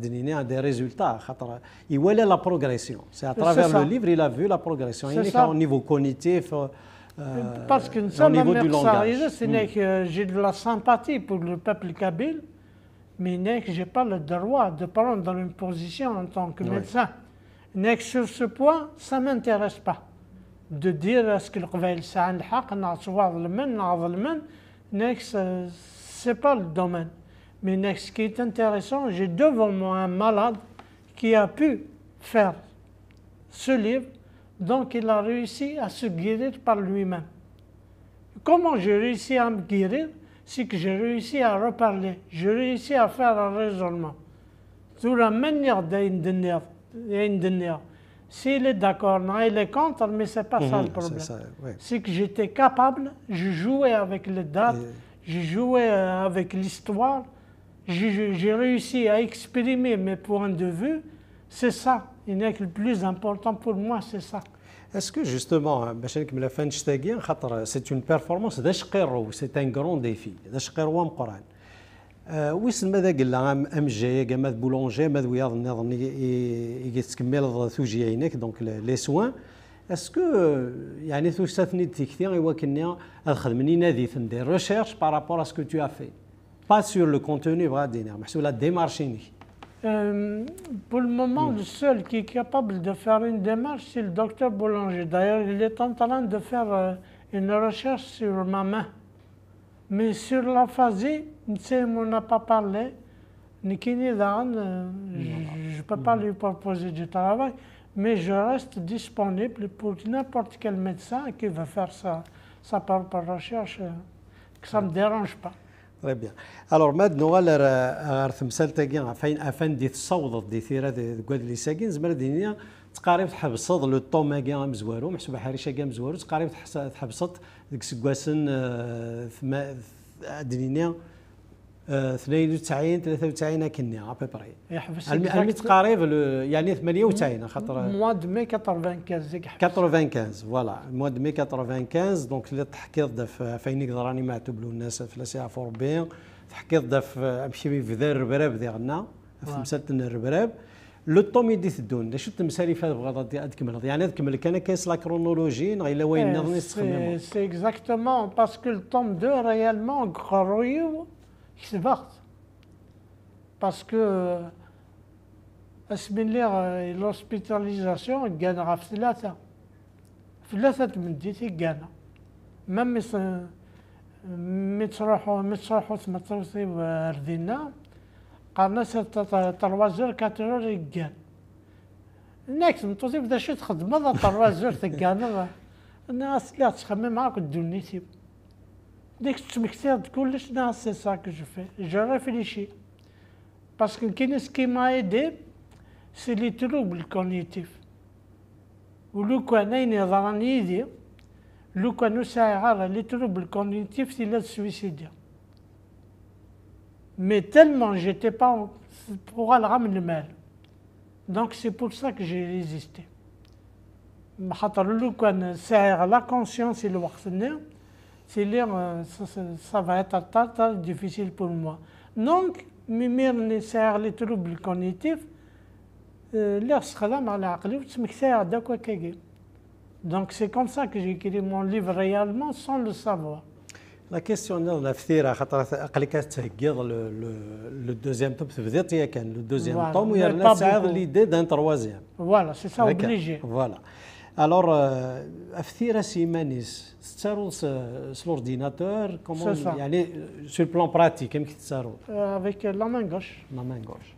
دنينا دي ريزولتا خاطر يولى لا بروغريسيون سي ا ترافير لو ليفر il a vu la progression يعني au niveau cognitif parce que ça m'a mercerisé c'est que j'ai de la sympathie pour le peuple kabyle mais je n'ai pas le droit de prendre une position en tant que médecin. Sur ce point, ça ne m'intéresse pas. De dire est-ce que le Qbaïl c'est un haq, c'est pas le domaine. Mais ce qui est intéressant, j'ai devant moi un malade qui a pu faire ce livre, donc il a réussi à se guérir par lui-même. Comment j'ai réussi à me guérir? C'est que j'ai réussi à reparler, j'ai réussi à faire un raisonnement. Sur la manière d'indenir. S'il est d'accord, non, il est contre, mais ce n'est pas ça le problème. C'est que j'étais capable, je jouais avec les dates, je jouais avec l'histoire, j'ai réussi à exprimer mes points de vue. C'est ça, le plus important pour moi, c'est ça. Est-ce que justement, c'est une performance, c'est un grand défi. ويسن ماذا قلنا امجي ماذا بولونجي ماذا وياض النظام يتكمل ثوجيينك دونك لي سوان اسكو يعني ثوستثني تيكتي وكني الخدمني نادي ندير ريشيرش بارابور اسكو تو افي با سور لو كونتوني بغا دينير محسوب لا ديمارشيني. Pour le moment, le seul qui est capable de faire une démarche, c'est le docteur Boulanger. D'ailleurs, il est en train de faire une recherche sur ma main. Mais sur l'aphasie, on n'a pas parlé. Je ne peux pas lui proposer du travail, mais je reste disponible pour n'importe quel médecin qui veut faire sa propre recherche, que ça ne me dérange pas. Très bien. Alors maintenant, غير تمثال تاكي فين دي تصوض دي ثيرا دي كواد لي ساكين زمر دينيا تقارب تحبصد لو طوم كاع مزوارو محسوب حريشه كاع مزوارو تقارب تحبصد ديك سكواسن دينيا 92 93 كني ابري المي تقارب يعني 98 خاطر موا دو مي 95 فوالا موا دو مي 95 دونك اللي تحكيض فين يقدر راني معتوب له الناس في لاسي افور بيان تحكيض امشي في ذا الربراب ديالنا في مساله الربراب لو طوم يدي تدون شو التمثالي فهاد بغا تكمل يعني تكمل كان كاس لا كرونولوجي غير وين نظني تخمم سي اكزاكتومون باسكو الطوم 2 ريالمون غرويو كسبات باسكو اسمي لي لوسبيتاليزاسيون كان في ثلاثه تمديتي كان ميم متروحو تمطرسي وردينا قالنا 3 4 كان ناكس مطوسي بدا شي تخدم هذا 3 كان الناس لا تخمم معاك دونيتي ديك التمكسير كلش ناس سي سا كو جو في جو ريفليشي باسكو كاين سكي ما ايدي سي لي تروبل كونيتيف ولو كان ينظران يدي لو كان نساعي على لي تروبل كونيتيف سي لا سويسيديا mais tellement j'étais pas pour aller ramener le mal. Donc c'est pour ça que j'ai résisté. La conscience et le waqtner, c'est là ça va être très difficile pour moi. Donc les troubles cognitifs là سخدم على عقلي وتمكسي هذاك وكاكي. Donc c'est comme ça que j'ai écrit mon livre réellement sans le savoir. La question la فتيرة خاطر أقلك تهكيض le deuxième tome بديت هي كان le deuxième tome ويا لا تعاود l'idée d'un troisième. Voilà, c'est ça obligé. Voilà. Alors فتيرة سيمانيس تستعرض l'ordinateur comment يعني sur le plan pratique كيف تستعرض؟ Avec la main gauche. La main gauche.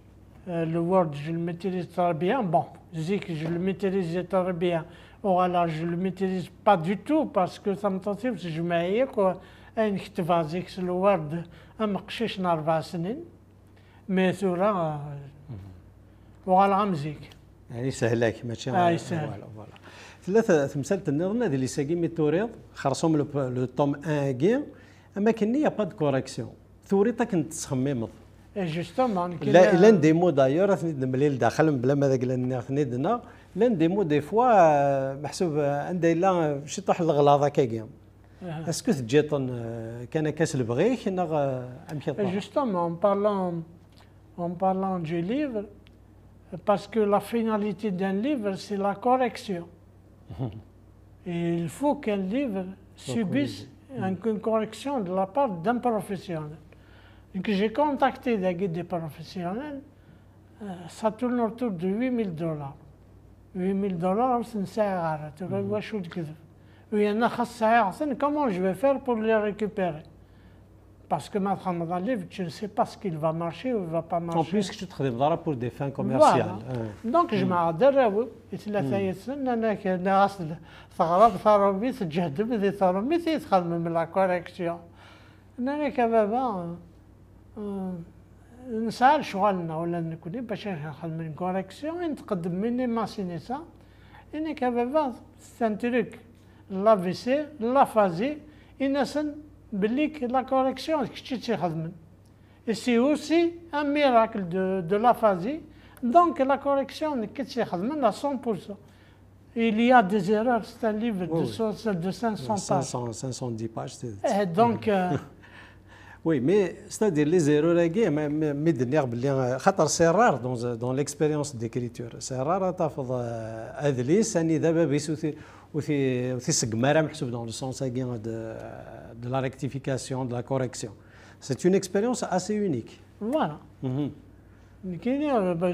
Le Word je le maîtrise très bien. Bon, je dis que je le maîtrise très bien. Voilà, je le maîtise pas du tout parce que ça me tente si je m'aille quoi. نكتب هذيك الورد مقشيشنا 4 سنين مي ثورة وغالغا مزيك يعني سهلاك ماشي سهل ثلاثة تمثال النظام هذه اللي ساقي ميتوريض خرصهم لو طوم 1 كي اما كاين يا با دو كوريكسيون ثوريتا كنت تخممض جوستومون لا لان دي مو دايور ثني مليل داخل بلا ما ذاك لان ثني دنا لان دي مو دي فوا محسوب عندها الا شي طاح الغلاظه كاكيا اسكو تجيطن كان كاس البغيك نغ ام كيطلع Justement, en parlant du livre, parce que la finalité d'un livre, c'est la correction. Et il faut qu'un livre subisse une correction de la part d'un professionnel. Donc j'ai contacté des guides professionnels, ça tourne autour de $8000. $8000, c'est une ساعة. Tu vois, واش تكذب. Oui, comment je vais faire pour les récupérer? Parce que maintenant, dans le livre, tu ne sais pas ce qu'il va marcher ou il ne va pas marcher. En plus que tu travailles pour des fins commerciales. Donc je m'adرب ثلاثة سنين أنا كناس ثغرات ثروميت تجهدم ذي ثروميت يدخل من لا كوريكسيون. أنا كبابا نسال شغلنا ولا نكوني باش ندخل من كوريكسيون نتقدم مني ماسينيسا. أنا كبابا سانتريك لا فيسي لا فازي إنسان بالليك لا كوريكسيون كشتي تيخدمن. Et c'est aussi un miracle de l'aphasie. Donc la correction est à 100%. Il y a des erreurs, c'est un livre de 500 pages. 510 pages. Et donc... Oui, mais c'est-à-dire les erreurs, c'est rare dans l'expérience d'écriture. C'est rare dans le sens de la rectification, de la correction. C'est une expérience assez unique. Voilà.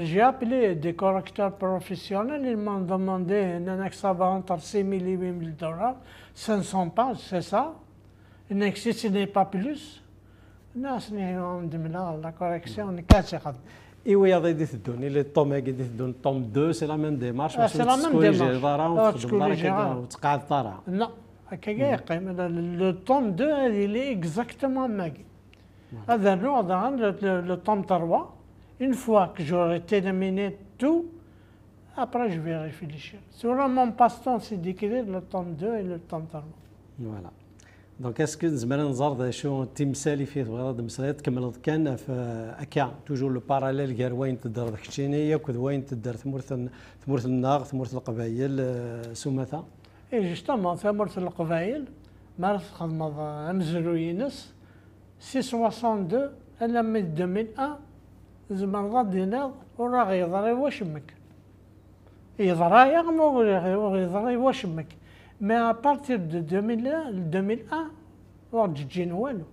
J'ai appelé des correcteurs professionnels, ils m'ont demandé un annexe entre $6,000 et $8,000, 500 pages, c'est ça. Un annexe, ce n'est pas plus. Non, ce n'est pas la correction, on est cassé. Et oui, il y a des tomes, le tome 2, c'est la même démarche. C'est la même démarche. Non, le tome 2, il est exactement magnifique. Le tome 3, une fois que j'aurai terminé tout, après je vais réfléchir. Sur mon passe-temps, c'est d'écrire le tome 2 et le tome 3. Voilà. Donc, est-ce que nous allons voir شو التمثالي فيه تبغى تمثالي تكمل كان في أكا توجور لو باراليل غير وين تدار ذاك الشينية وكذ وين تدار ثمورة الناغ ثمورة القبائل سمثا. إيه جوستومون ثمورة القبائل ما خدمة أمزروينس سي 62 إلا من 2001 زمان غادي ناض وراه يضري واشمك يضرا يضري واشمك مي ابارتير دو 2001 ورد تجين والو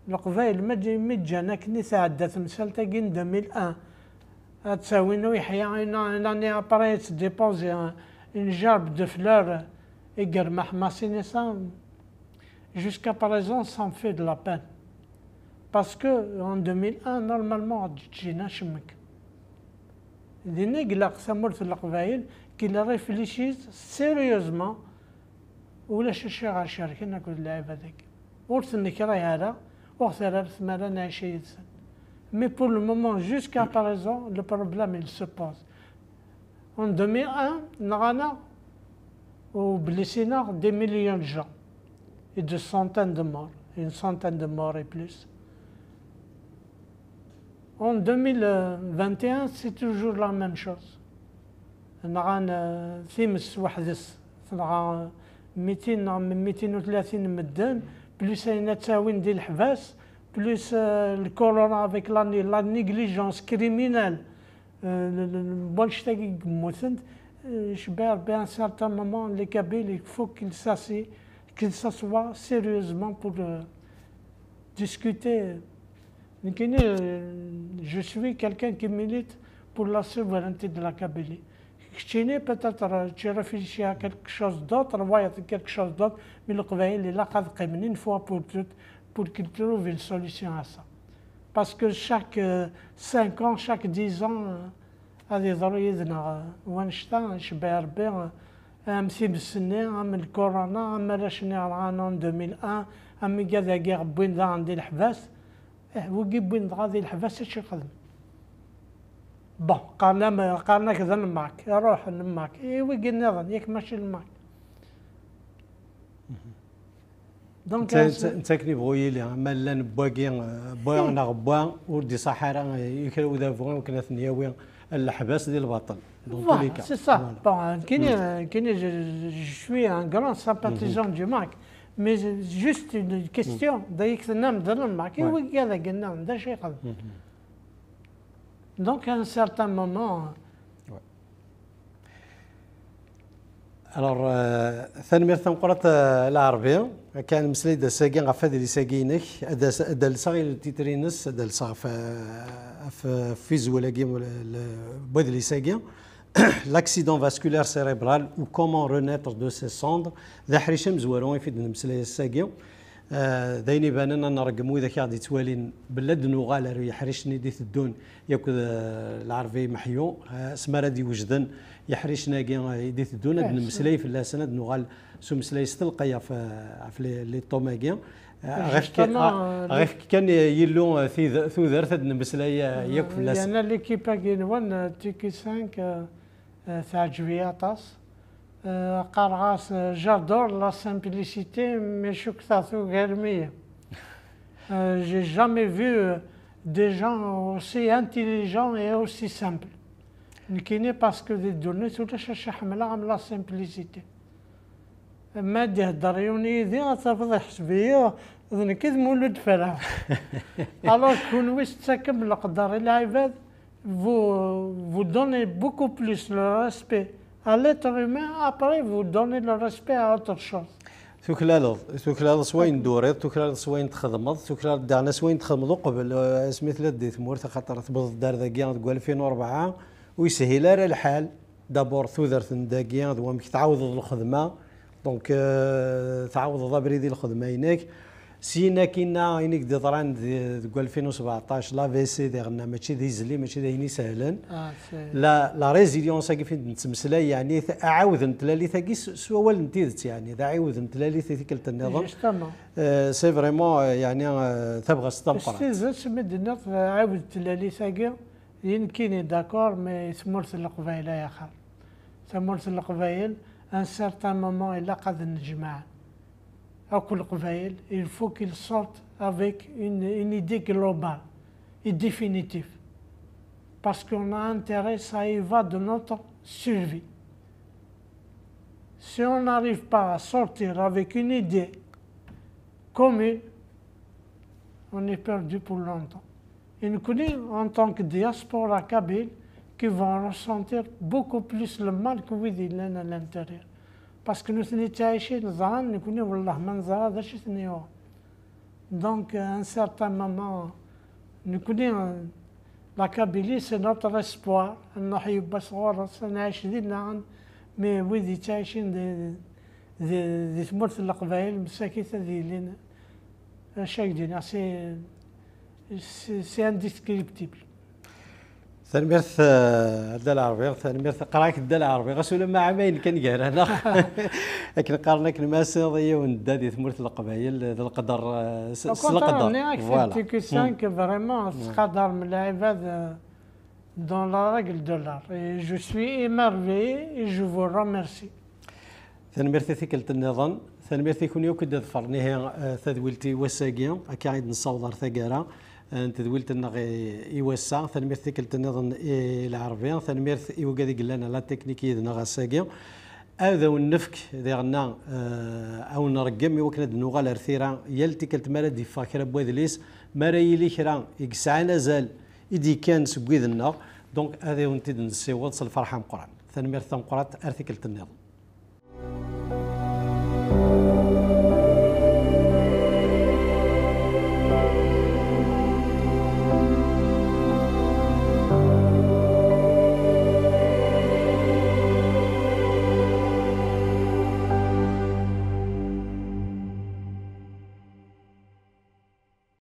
القبائل ما جانا كني تعدى تمثال تاكي 2001 تساوي نو يحيى لاني ابري ديبوزي ان جارب دو فلور يقرمح ماسينيسان jusqu'à présent ça me fait de la peine parce que en 2001 normalement تجينا شمك دينا قلق ثمورة القبائل qu'il réfléchisse sérieusement ولا شي غير شاركين نقول اللعيبه هذيك ورثني كراي هذا وخسر ثمانية ناشي سنه mais pour le moment jusqu'à présent le problème il se pose en 2001 نغانا وبليسينا des millions de gens et de centaines de morts une centaine de morts et plus en 2021 c'est toujours la même chose نغان ثيمس وحدس نغان 230 مدن بلوس نتاوين ديال الحباس بلوس الكورونا افيك لا نيغليجونس كريمينال بولشتاكي موثنت شبار بان سارتان مومون لي كابيل il faut qu'il s'assoie sérieusement pour discuter. Je suis quelqu'un qui milite pour la souveraineté de la Kabylie. Peut-être tu réfléchis à quelque chose d'autre, voyez quelque chose d'autre, mais le Qabaïl est là une fois pour toutes pour qu'il trouve une solution à ça. Parce que chaque 5 ans, chaque 10 ans, هذه ضروري وانشتا شبير بين امسي بالسنة ام الكورونا ام راشني رانا 2001 ام كذا كاع بوين ذا عندي الحباس وكي بوين غادي الحباس اش يخدم بون قالنا كذا نماك روح نماك ايوا قلنا نظن ياك ماشي نماك دونك انت كني بغوي لي مالان بواكي بوان غبوان ودي صحراء يكرو ذا فوان وكنا ثنياوي الحباس ديال البطل Voilà, c'est ça. Bon, je suis un grand sympathisant du MAC, mais juste une question. Donc, à un certain moment. Alors, ثاني مرة قرأت العربية كان مسلي دا ساقي غفا ديال ساقينك دا لصاغي تيترينس دا لصاغ في فيزيولاغي بواد لي ساقي l'accident vasculaire cérébral ou comment renaître de ses cendres ذا حريشه مزوارون يفيد المسلي الساقي دايني باننا نرقمو اذا كان يتوالين بلاد نوغال يحرشني دي الدون ياك العربي محيو سمارا دي وجدن يحرشنا كي يدي الدون هاد المسلاي في اللاسنه نوغال سو مسلاي ستلقيا في لي طوماكيا غير كان يلو ثوذر هاد المسلاي ياك في اللاسنه انا ليكيبا كينوان تيكي 5 تعجبني عطاس قرغاس j'adore la simplicité mais je suis j'ai jamais vu des gens aussi intelligents et aussi simples. نكيني باسكو دي دوني تولا شاشة حملة عم لا سيمبليسيتي ما دي هضريوني دي غتفضح بيا ذن كيد مولود فرع alors كون ويش تساكم القدر العباد vous donnez beaucoup plus le respect à l'être humain, après vous donnez le respect à autre chose. ثكلال سوين دوريض ثكلال سوين تخدمض ثكلال دعنا سوين تخدمض قبل سميت لدي ثمور خاطر تبض الدار ذاكيا تقول 2004 ويسهل الحال دابور ثوذرت داكيا دوام تعاوض الخدمه دونك تعاوض بريدي الخدمه هناك سينا كينا هناك دي طران تقول 2017 لا في سي ديالنا ماشي ذي زلي ماشي ذي سهلا لا ريزيليونس كيف نتمسلا يعني اعاود نتلالي ثاكي سوال نتيدت يعني ذا عاود نتلالي ثيكل النظام سي فريمون يعني تبغى تستمقر استاذ سمدنا عاود تلالي ثاكي يمكن داكور مي ثمرت القبايل يا خال ثمرت القبايل ان سارتان مومون الا قد نجمع à Koulkouvaïl, il faut qu'il sorte avec une idée globale et définitive. Parce qu'on a intérêt, ça y va de notre survie. Si on n'arrive pas à sortir avec une idée commune, on est perdu pour longtemps. Et nous connaissons en tant que diaspora kabyle qui vont ressentir beaucoup plus le mal que vous dites à l'intérieur. Parce que nous sommes عايشين نظام نكوني والله ما نزرع هذا شي ثنيو دونك ان سارتان مومون نكوني لا كابيلي سي نوتر اسبوار نحيو بصغور نعيش ديالنا مي ويدي تعيشين دي ثمرت القبائل مساكيته ديالنا شاك دينا سي انديسكريبتيبل ثاني ميرث الدال العربية ثاني ميرث قراك الدال العربية غسول مع عامين كان كار هنا لكن قارنا كلماس ضيا وندادي ثمرت القبايل ذا القدر القدر فوالا تيكي 5 فريمون تقدر من العباد دون لا ريغل دو لار جو سوي ايمرفي اي جو فو ريميرسي ثاني ميرث ثيكلة النظام ثاني ميرث يكون يوكد ظفرني هي ثدويلتي وساقيا كاعد نصور ثقارة انت دويلت النغ يوسع ثاني ميرث ثيكلة النظام العربية ثاني ميرث يوكادي قلنا لا تكنيكية نغا ساقيا هذا والنفك ديالنا او نرقم يوكنا نوغال ارثيرا يلتي كلت مالا دي فاكره بوادليس مارا يلي كرا يكسعنا زال يدي كان سكويذنا دونك هذا ونتي نسيوض الفرحه مقران ثاني ميرث مقرات ارثيكلة النظام